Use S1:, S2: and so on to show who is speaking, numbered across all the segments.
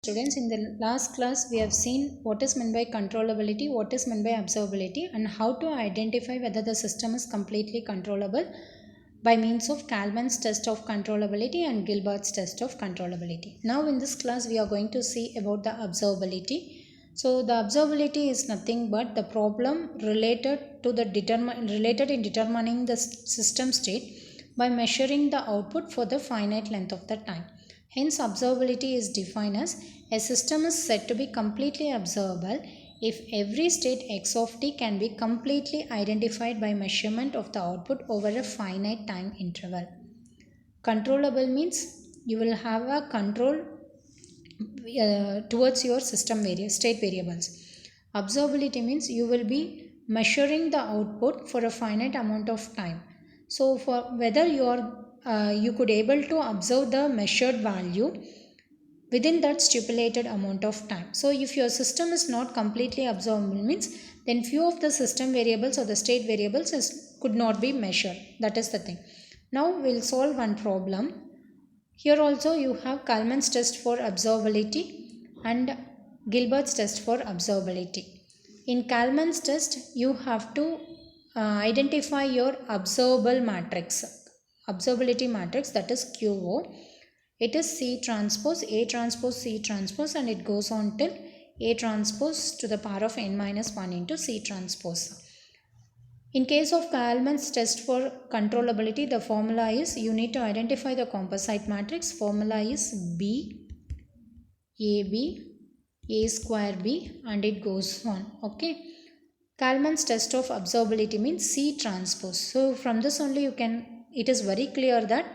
S1: Students, in the last class we have seen what is meant by controllability, what is meant by observability, and how to identify whether the system is completely controllable by means of Kalman's test of controllability and Gilbert's test of controllability. Now in this class we are going to see about the observability. So the observability is nothing but the problem related to the related in determining the system state by measuring the output for the finite length of the time. Hence, observability is defined as a system is said to be completely observable if every state x of t can be completely identified by measurement of the output over a finite time interval. Controllable means you will have a control towards your state variables. Observability means you will be measuring the output for a finite amount of time. So for whether you could able to observe the measured value within that stipulated amount of time. So if your system is not completely observable means then few of the system variables or the state variables could not be measured. That is the thing. Now we'll solve one problem. Here also you have Kalman's test for observability and Gilbert's test for observability. In Kalman's test you have to identify your observability matrix, that is QO. It is C transpose, A transpose, C transpose, and it goes on till A transpose to the power of n minus 1 into C transpose. In case of Kalman's test for controllability, the formula is you need to identify the composite matrix. Formula is B, AB, A square B, and it goes on. Okay. Kalman's test of observability means C transpose. So from this only it is very clear that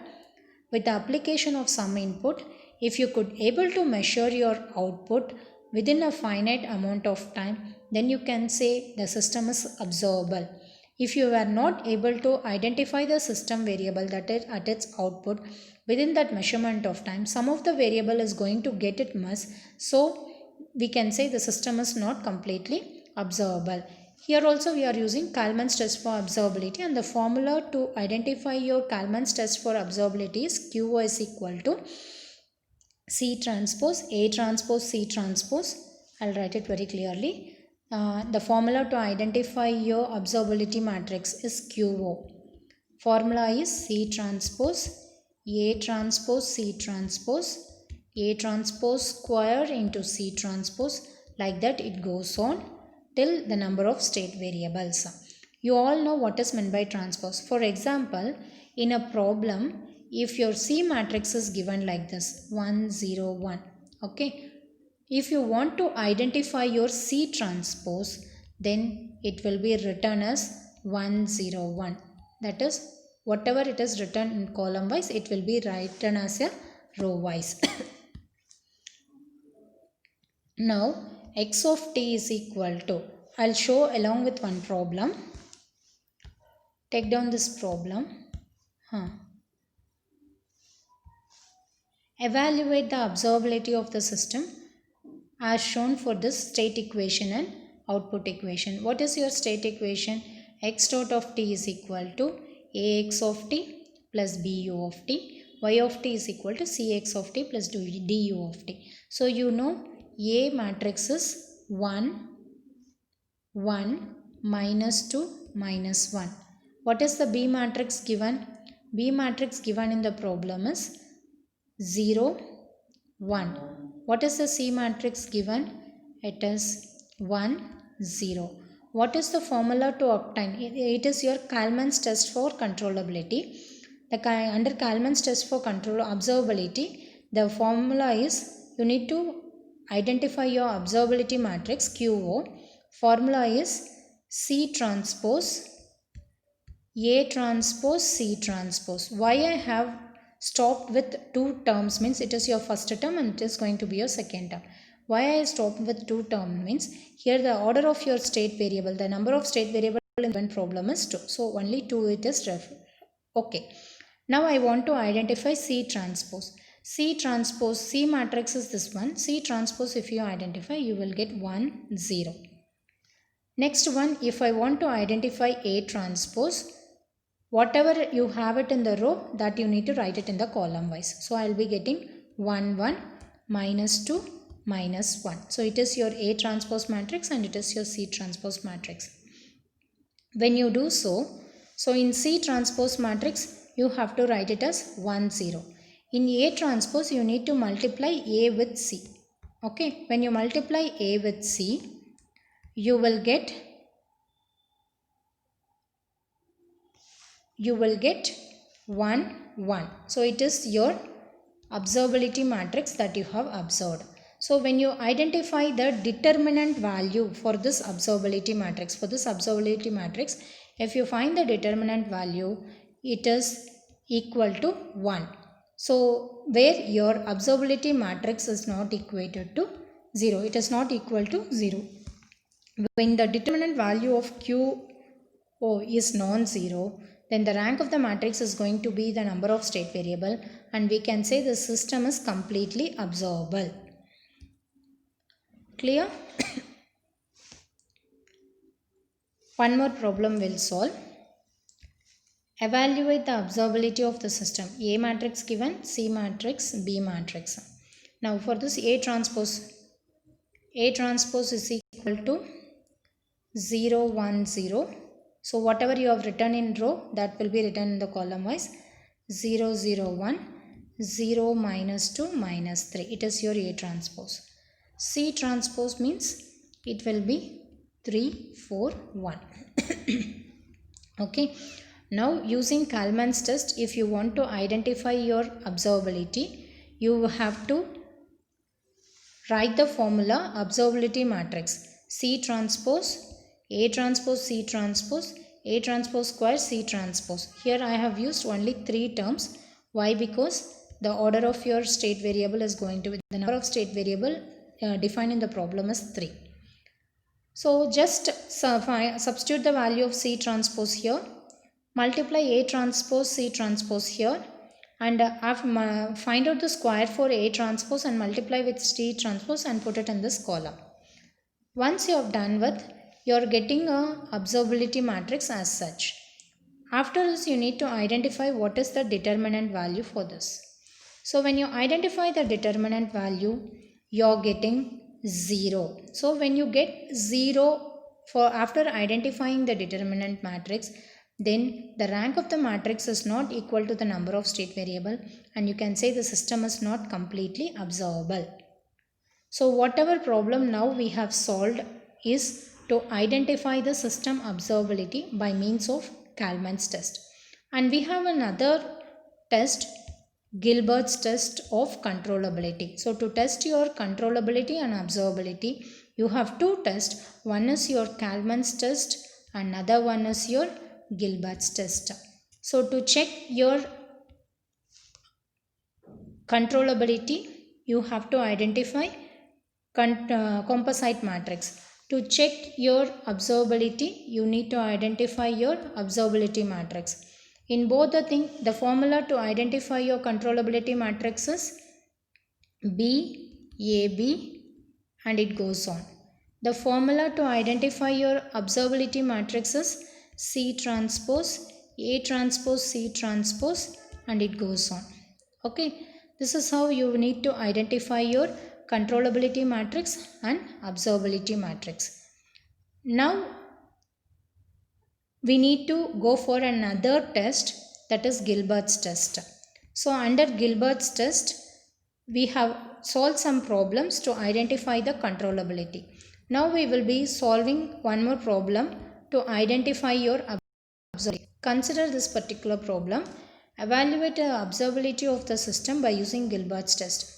S1: with the application of some input, if you could able to measure your output within a finite amount of time, then you can say the system is observable. If you are not able to identify the system variable that is at its output within that measurement of time, some of the variable is going to get it miss. So we can say the system is not completely observable. Here also we are using Kalman's test for observability, and the formula to identify your Kalman's test for observability is QO is equal to C transpose, A transpose, C transpose. I'll write it very clearly. The formula to identify your observability matrix is QO. Formula is C transpose, A transpose, C transpose, A transpose square into C transpose. Like that it goes on till the number of state variables. You all know what is meant by transpose. For example, in a problem, if your C matrix is given like this 1 0 1, okay, if you want to identify your C transpose, then it will be written as 1 0 1. That is, whatever it is written in column wise, it will be written as a row wise. Now x of t is equal to, I'll show along with one problem. Take down this problem. Evaluate the observability of the system as shown for this state equation and output equation. What is your state equation? X dot of t is equal to Ax of t plus Bu of t. Y of t is equal to Cx of t plus du of t. So you know A matrix is 1, 1, minus 2, minus 1. What is the B matrix given? B matrix given in the problem is 0, 1. What is the C matrix given? It is 1, 0. What is the formula to obtain? It is your Kalman's test for controllability. Under Kalman's test for observability, the formula is you need to identify your observability matrix QO. Formula is C transpose, A transpose, C transpose. Why I have stopped with two terms means it is your first term and it is going to be your second term. Why I stopped with two terms means here the order of your state variable, the number of state variable in one problem is 2. So only 2 it is referred. Okay. Now I want to identify C transpose. C transpose, C matrix is this one. C transpose if you identify you will get 1, 0. Next one, if I want to identify A transpose, whatever you have it in the row that you need to write it in the column wise. So I will be getting 1 1 minus 2 minus 1. So it is your A transpose matrix and it is your C transpose matrix. When you do so, in C transpose matrix, you have to write it as 1 0. In A transpose, you need to multiply A with C. Okay, when you multiply A with C, you will get 1 1. So it is your observability matrix that you have observed. So when you identify the determinant value for this observability matrix, if you find the determinant value, it is equal to 1. So where your observability matrix is not equated to 0, it is not equal to 0. When the determinant value of QO is non-zero, then the rank of the matrix is going to be the number of state variable, and we can say the system is completely observable. Clear? One more problem we'll solve. Evaluate the observability of the system. A matrix given, C matrix, B matrix. Now for this A transpose is equal to 0 1 0. So whatever you have written in row, that will be written in the column wise. 0 0 1, 0 minus 2 minus 3. It is your A transpose. C transpose means it will be 3 4 1. Okay. Now using Kalman's test, if you want to identify your observability, you have to write the formula observability matrix. C transpose, A transpose, C transpose, A transpose square, C transpose. Here I have used only 3 terms. Why? Because the order of your state variable is going to be, the number of state variable defined in the problem is 3. So just substitute the value of C transpose here, multiply A transpose, C transpose here, and find out the square for A transpose and multiply with C transpose and put it in this column. Once you have done with, you are getting a observability matrix as such. After this, you need to identify what is the determinant value for this. So when you identify the determinant value, you are getting 0. So when you get 0 for after identifying the determinant matrix, then the rank of the matrix is not equal to the number of state variable, and you can say the system is not completely observable. So whatever problem now we have solved is to identify the system observability by means of Kalman's test. And we have another test, Gilbert's test of controllability. So to test your controllability and observability, you have two tests. One is your Kalman's test, another one is your Gilbert's test. So to check your controllability, you have to identify composite matrix. To check your observability, you need to identify your observability matrix. In both the thing, the formula to identify your controllability matrix is B, A, B, and it goes on. The formula to identify your observability matrix is C transpose, A transpose, C transpose, and it goes on. Okay, this is how you need to identify your controllability matrix and observability matrix. Now we need to go for another test, that is Gilbert's test. So under Gilbert's test, we have solved some problems to identify the controllability. Now we will be solving one more problem to identify your observability. Consider this particular problem. Evaluate the observability of the system by using Gilbert's test.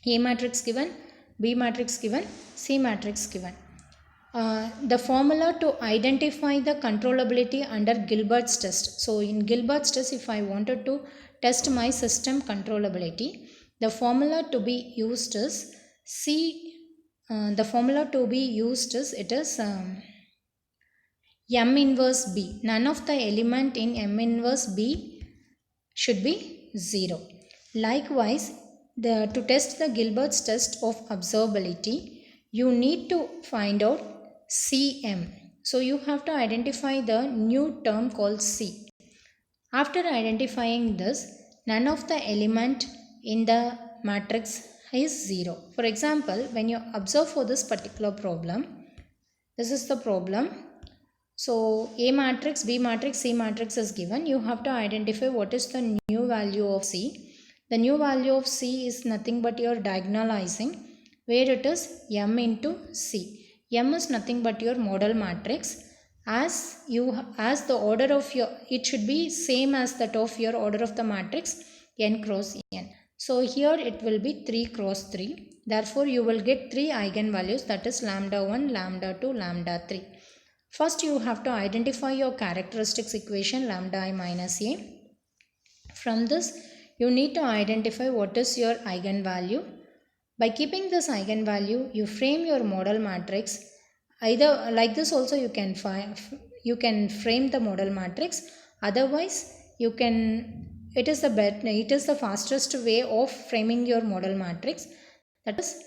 S1: A matrix given, B matrix given, C matrix given. The formula to identify the controllability under Gilbert's test. So in Gilbert's test, if I wanted to test my system controllability, the formula to be used is it is M inverse B. None of the element in M inverse B should be 0. Likewise, to test the Gilbert's test of observability, you need to find out CM. So you have to identify the new term called C. After identifying this, none of the element in the matrix is 0. For example, when you observe for this particular problem, this is the problem. So A matrix, B matrix, C matrix is given. You have to identify what is the new value of C. The new value of C is nothing but your diagonalizing, where it is M into C. M is nothing but your model matrix. As the order of your, it should be same as that of your order of the matrix n cross n. So here it will be 3 cross 3. Therefore you will get 3 eigenvalues, that is lambda 1, lambda 2, lambda 3. First you have to identify your characteristics equation lambda I minus a. From this you need to identify what is your eigenvalue. By keeping this eigenvalue, you frame your model matrix. Either like this also you can frame the model matrix. Otherwise you can, it is the fastest way of framing your model matrix. That is,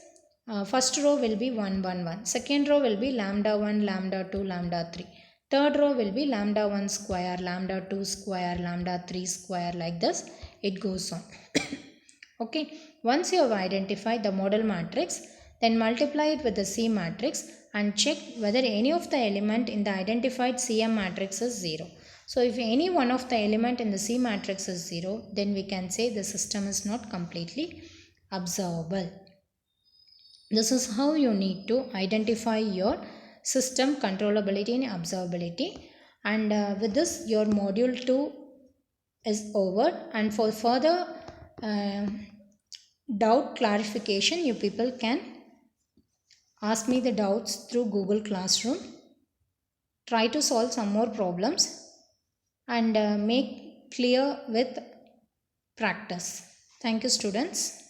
S1: first row will be 1 1 1, second row will be lambda 1, lambda 2, lambda 3, third row will be lambda 1 square, lambda 2 square, lambda 3 square, like this it goes on. Okay, once you have identified the model matrix, then multiply it with the C matrix and check whether any of the element in the identified CM matrix is 0. So if any one of the element in the C matrix is 0, then we can say the system is not completely observable. This is how you need to identify your system controllability and observability. And with this your module 2 is over. And for further doubt clarification, you people can ask me the doubts through Google Classroom. Try to solve some more problems and make clear with practice. Thank you, students.